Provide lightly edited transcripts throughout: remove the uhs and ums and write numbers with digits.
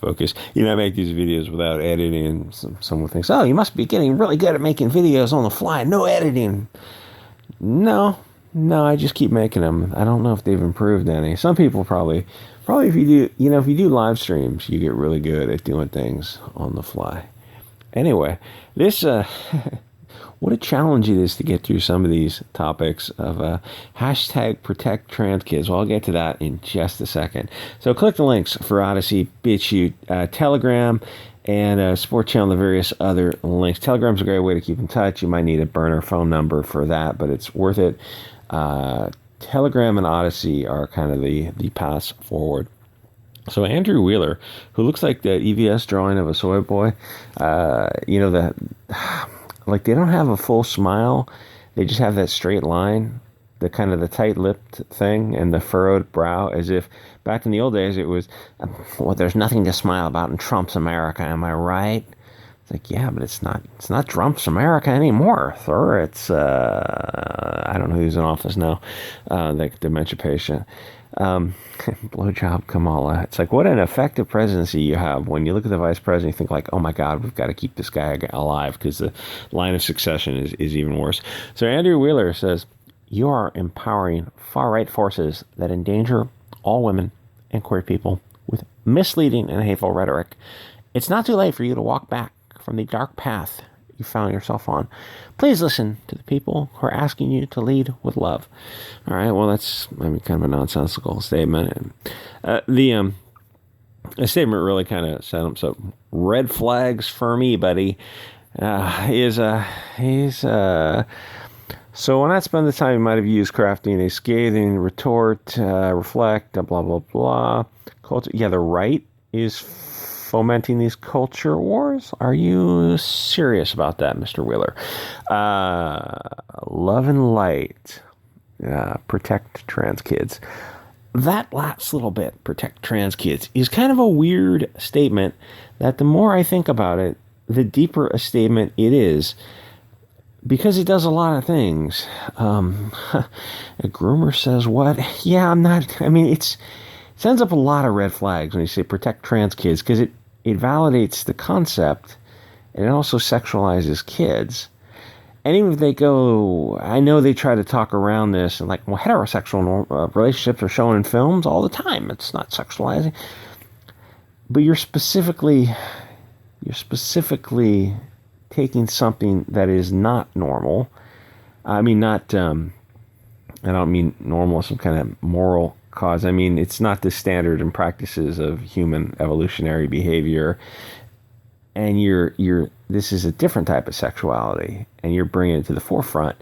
Focus. You know, I make these videos without editing, and someone thinks, "Oh, you must be getting really good at making videos on the fly, no editing." No, no, I just keep making them. I don't know if they've improved any. Some people probably if you do, if you do live streams, you get really good at doing things on the fly. Anyway, this what a challenge it is to get through some of these topics of hashtag protect trans kids. Well, I'll get to that in just a second. So click the links for Odyssey, Bit Chute, Telegram, and Sport Channel, the various other links. Telegram's a great way to keep in touch. You might need a burner phone number for that, but it's worth it. Telegram and Odyssey are kind of the paths forward. So Andrew Wheeler, who looks like the EVS drawing of a soy boy, like they don't have a full smile. They just have that straight line, the kind of the tight-lipped thing and the furrowed brow, as if back in the old days it was, well, there's nothing to smile about in Trump's America, am I right? It's like, yeah, but it's not Trump's America anymore, sir. It's, I don't know who's in office now, like dementia patient. Blowjob Kamala. It's like, what an effective presidency you have. When you look at the vice president, you think like, oh my God, we've got to keep this guy alive because the line of succession is even worse. So Andrew Wheeler says, you are empowering far-right forces that endanger all women and queer people with misleading and hateful rhetoric. It's not too late for you to walk back from the dark path you found yourself on. Please listen to the people who are asking you to lead with love. All right, well, that's, kind of a nonsensical statement. The statement really kind of set him. So red flags for me, buddy, so when I spend the time you might have used crafting a scathing retort, reflect, blah, blah, blah. Culture. Yeah, the right is fomenting these culture wars? Are you serious about that, Mr. Wheeler? Love and light. Protect trans kids. That last little bit, protect trans kids, is kind of a weird statement that the more I think about it, the deeper a statement it is. Because it does a lot of things. A groomer says what? Yeah, it sends up a lot of red flags when you say protect trans kids, because it validates the concept, and it also sexualizes kids. And even if they go, I know they try to talk around this, and like, well, heterosexual relationships are shown in films all the time. It's not sexualizing. But you're specifically taking something that is not normal. I don't mean normal as some kind of moral cause. I mean, it's not the standard and practices of human evolutionary behavior. And this is a different type of sexuality, and you're bringing it to the forefront,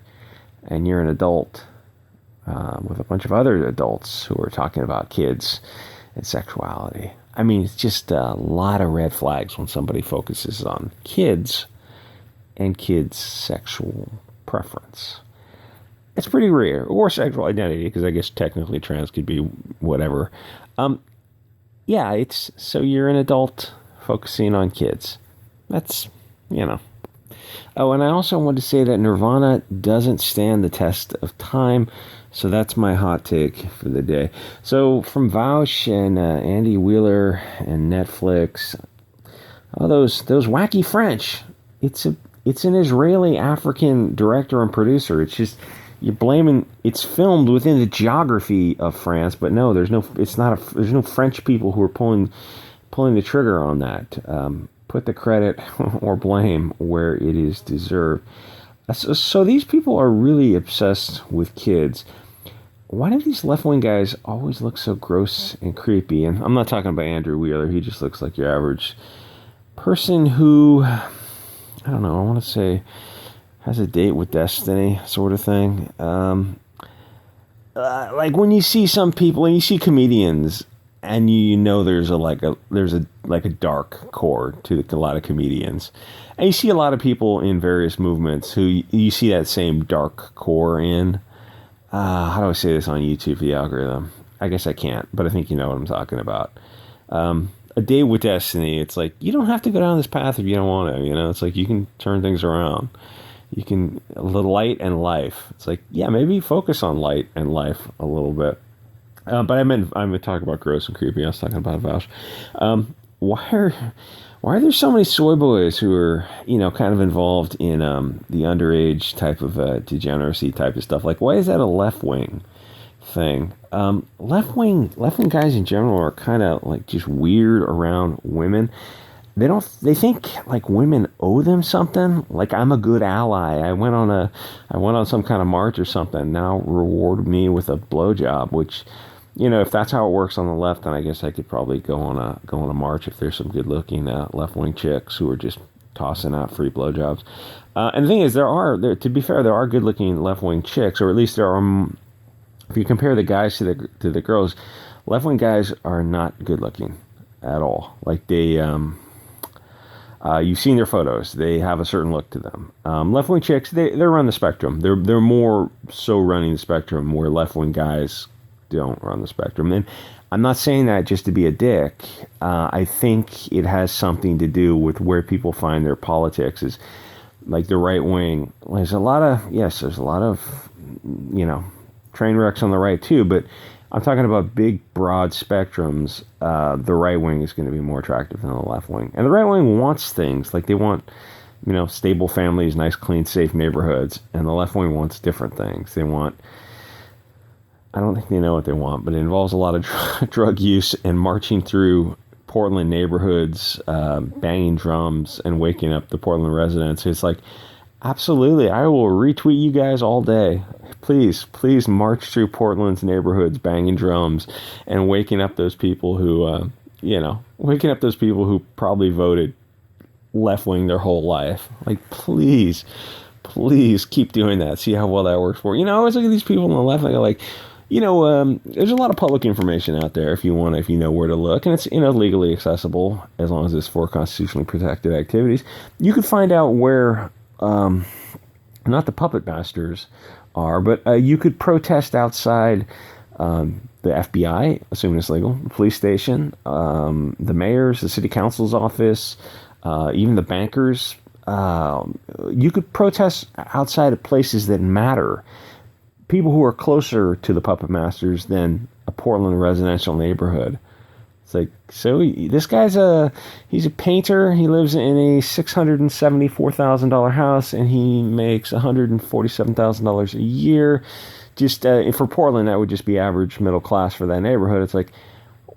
and you're an adult with a bunch of other adults who are talking about kids and sexuality. I mean, it's just a lot of red flags when somebody focuses on kids and kids' sexual preference. It's pretty rare. Or sexual identity, because I guess technically trans could be whatever. Yeah, so you're an adult focusing on kids. That's, Oh, and I also want to say that Nirvana doesn't stand the test of time. So that's my hot take for the day. So from Vaush and Andy Wheeler and Netflix, those wacky French. It's an Israeli African director and producer. It's just, you're blaming, it's filmed within the geography of France, but no, there's no French people who are pulling the trigger on that. Put the credit or blame where it is deserved. So these people are really obsessed with kids. Why do these left-wing guys always look so gross and creepy? And I'm not talking about Andrew Wheeler. He just looks like your average person who, I don't know, I want to say has a date with destiny sort of thing. Like when you see some people, when you see comedians, and there's a dark core to a lot of comedians, and you see a lot of people in various movements who you see that same dark core in. How do I say this on YouTube for the algorithm? I guess I can't, but I think you know what I'm talking about. A day with destiny. It's like, you don't have to go down this path if you don't want to. It's like you can turn things around. You can, light and life. It's like, yeah, maybe focus on light and life a little bit. But I'm talking about gross and creepy. I was talking about Vaush. why are there so many soy boys who are, kind of involved in the underage type of degeneracy type of stuff? Like, why is that a left wing thing? Left wing guys in general are kind of like just weird around women. They think like women owe them something. Like, I'm a good ally. I went on some kind of march or something. Now reward me with a blowjob, which, if that's how it works on the left, then I guess I could probably go on a march if there's some good looking left wing chicks who are just tossing out free blowjobs. And the thing is, to be fair, there are good looking left wing chicks, or at least there are. If you compare the guys to the girls, left wing guys are not good looking at all. Like, they you've seen their photos. They have a certain look to them. Left-wing chicks, they're on the spectrum. They're more so running the spectrum, where left-wing guys don't run the spectrum. And I'm not saying that just to be a dick. I think it has something to do with where people find their politics. Is like the right wing. There's a lot of train wrecks on the right too, but I'm talking about big, broad spectrums. The right wing is going to be more attractive than the left wing. And the right wing wants things. Like, they want, stable families, nice, clean, safe neighborhoods. And the left wing wants different things. They want, I don't think they know what they want, but it involves a lot of drug use and marching through Portland neighborhoods, banging drums and waking up the Portland residents. It's like, absolutely, I will retweet you guys all day. Please march through Portland's neighborhoods, banging drums, and waking up those people who, probably voted left wing their whole life. Like, please keep doing that. See how well that works for you. I always look at these people on the left, and I go like, there's a lot of public information out there if you know where to look, and it's legally accessible as long as it's for constitutionally protected activities. You could find out where not the puppet masters are, but you could protest outside the FBI, assuming it's legal, the police station, the mayor's, the city council's office, even the bankers. You could protest outside of places that matter. People who are closer to the puppet masters than a Portland residential neighborhood. It's like, so this guy's he's a painter. He lives in a $674,000 house, and he makes $147,000 a year. Just for Portland, that would just be average middle class for that neighborhood. It's like,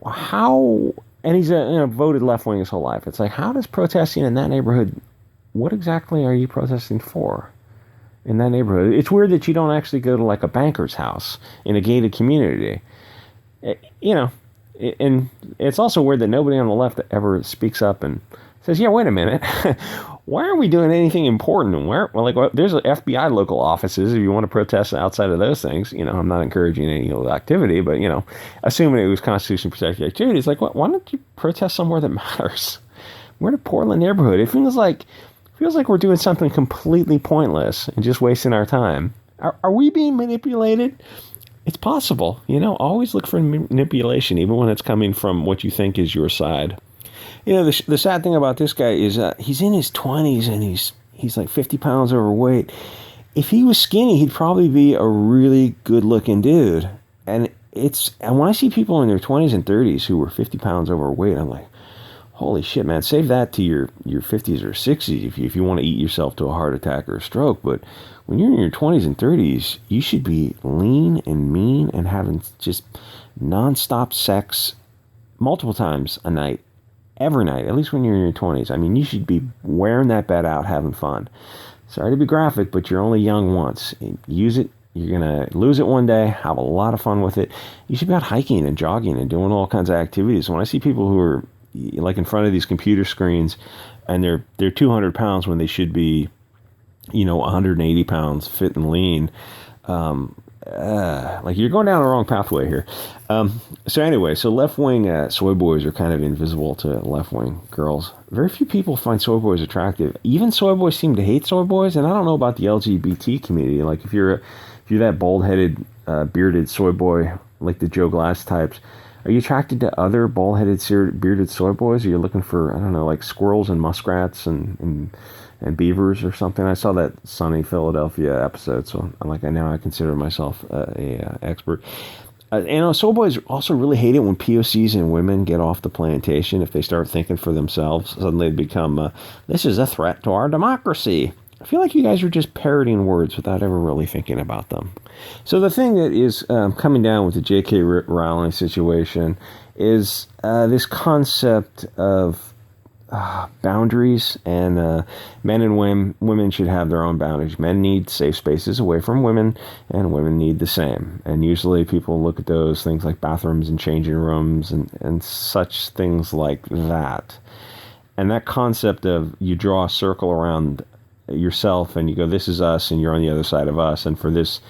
how? And he's voted left wing his whole life. It's like, how does protesting in that neighborhood? What exactly are you protesting for in that neighborhood? It's weird that you don't actually go to like a banker's house in a gated community. And it's also weird that nobody on the left ever speaks up and says, yeah, wait a minute. Why aren't we doing anything important? There's FBI local offices if you want to protest outside of those things. I'm not encouraging any illegal activity, but, assuming it was constitutionally protected activity, it's like, why don't you protest somewhere that matters? We're in a Portland neighborhood. It feels like we're doing something completely pointless and just wasting our time. Are we being manipulated? It's possible, always look for manipulation, even when it's coming from what you think is your side. The sad thing about this guy is he's in his 20s and he's like 50 pounds overweight. If he was skinny, he'd probably be a really good looking dude. And when I see people in their 20s and 30s who were 50 pounds overweight, I'm like, holy shit, man, save that to your 50s or 60s if you want to eat yourself to a heart attack or a stroke. But when you're in your 20s and 30s, you should be lean and mean and having just nonstop sex multiple times a night, every night, at least when you're in your 20s. I mean, you should be wearing that bed out, having fun. Sorry to be graphic, but you're only young once. Use it. You're going to lose it one day, have a lot of fun with it. You should be out hiking and jogging and doing all kinds of activities. When I see people who are like in front of these computer screens and they're 200 pounds when they should be 180 pounds, fit and lean, like you're going down the wrong pathway here. So anyway, left-wing soy boys are kind of invisible to left-wing girls. Very few people find soy boys attractive. Even soy boys seem to hate soy boys, and I don't know about the LGBT community. Like if you're that bald-headed, bearded soy boy, like the Joe Glass types, are you attracted to other bald-headed, bearded soy boys? Are you looking for, I don't know, like squirrels and muskrats and beavers or something? I saw that Sunny Philadelphia episode, so I consider myself a expert. Soyboys also really hate it when POCs and women get off the plantation. If they start thinking for themselves, suddenly they become, this is a threat to our democracy. I feel like you guys are just parroting words without ever really thinking about them. So the thing that is coming down with the JK Rowling situation is this concept of boundaries, and men and women should have their own boundaries. Men need safe spaces away from women, and women need the same. And usually people look at those things like bathrooms and changing rooms and such things like that. And that concept of you draw a circle around yourself and you go, this is us, and you're on the other side of us. And for this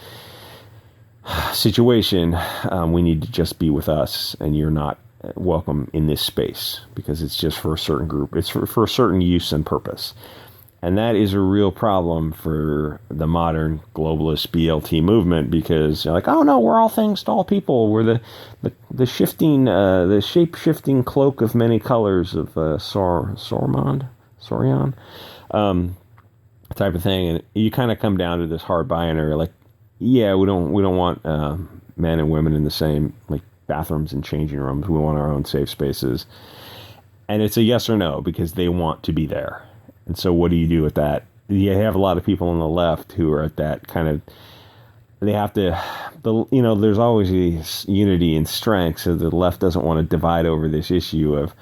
situation, we need to just be with us, and you're not welcome in this space because it's just for a certain group. It's for a certain use and purpose. And that is a real problem for the modern globalist BLT movement, because you're like, oh no, we're all things to all people. We're the shifting, the shape-shifting cloak of many colors of Sorion, type of thing. And you kind of come down to this hard binary, like, yeah, we don't want men and women in the same like bathrooms and changing rooms. We want our own safe spaces. And it's a yes or no because they want to be there. And so what do you do with that? You have a lot of people on the left who are at that kind of, they have to, there's always this unity and strength. So the left doesn't want to divide over this issue of,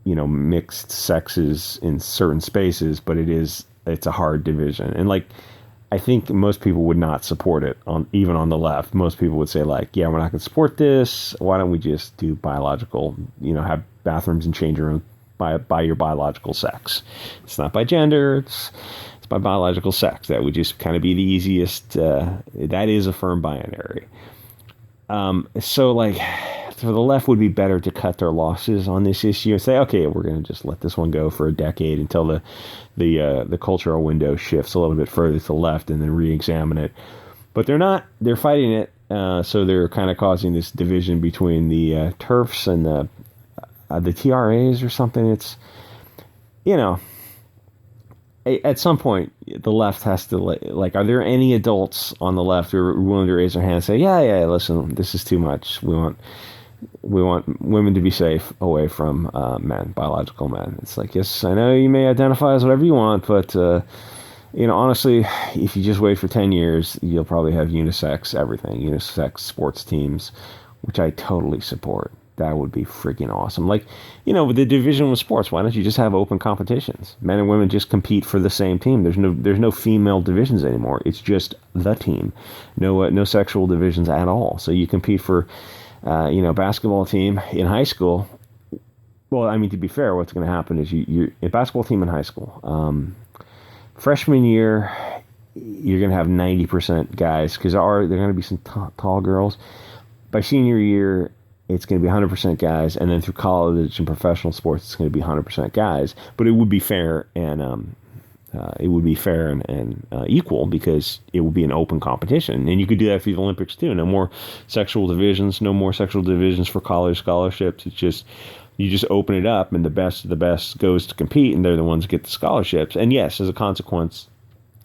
mixed sexes in certain spaces, but it's a hard division. And like, I think most people would not support it, even on the left. Most people would say, like, yeah, we're not going to support this. Why don't we just do biological, have bathrooms and changing rooms by your biological sex? It's not by gender. It's by biological sex. That would just kind of be the easiest. That is a firm binary. So, like, for the left would be better to cut their losses on this issue and say, okay, we're going to just let this one go for a decade until the cultural window shifts a little bit further to the left, and then re-examine it. But they're not. They're fighting it. So they're kind of causing this division between the TERFs and the TRAs or something. It's, at some point, the left has to, like, are there any adults on the left who are willing to raise their hand and say, yeah, listen, this is too much. We want women to be safe away from men, biological men. It's like, yes, I know you may identify as whatever you want, but, honestly, if you just wait for 10 years, you'll probably have unisex everything, unisex sports teams, which I totally support. That would be freaking awesome. Like, with the division with sports, why don't you just have open competitions? Men and women just compete for the same team. There's no female divisions anymore. It's just the team. No sexual divisions at all. So you compete for, basketball team in high school. Well, I mean, to be fair, what's going to happen is you're a basketball team in high school. Freshman year, you're going to have 90% guys because there are going to be some tall girls. By senior year, it's going to be 100% guys, and then through college and professional sports, it's going to be 100% guys. But it would be fair and equal because it would be an open competition, and you could do that for the Olympics too. No more sexual divisions, no more sexual divisions for college scholarships. It's just you just open it up, and the best of the best goes to compete, and they're the ones who get the scholarships. And yes, as a consequence,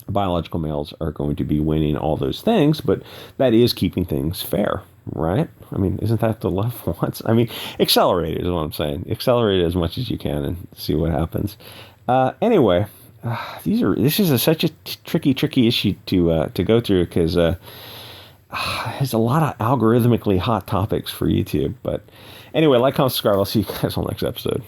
biological males are going to be winning all those things, but that is keeping things fair. Right? I mean, isn't that the left wants? I mean, accelerate it is what I'm saying. Accelerate it as much as you can and see what happens. Anyway, this is such a tricky issue to go through because there's a lot of algorithmically hot topics for YouTube. But anyway, like, comment, subscribe. I'll see you guys on the next episode.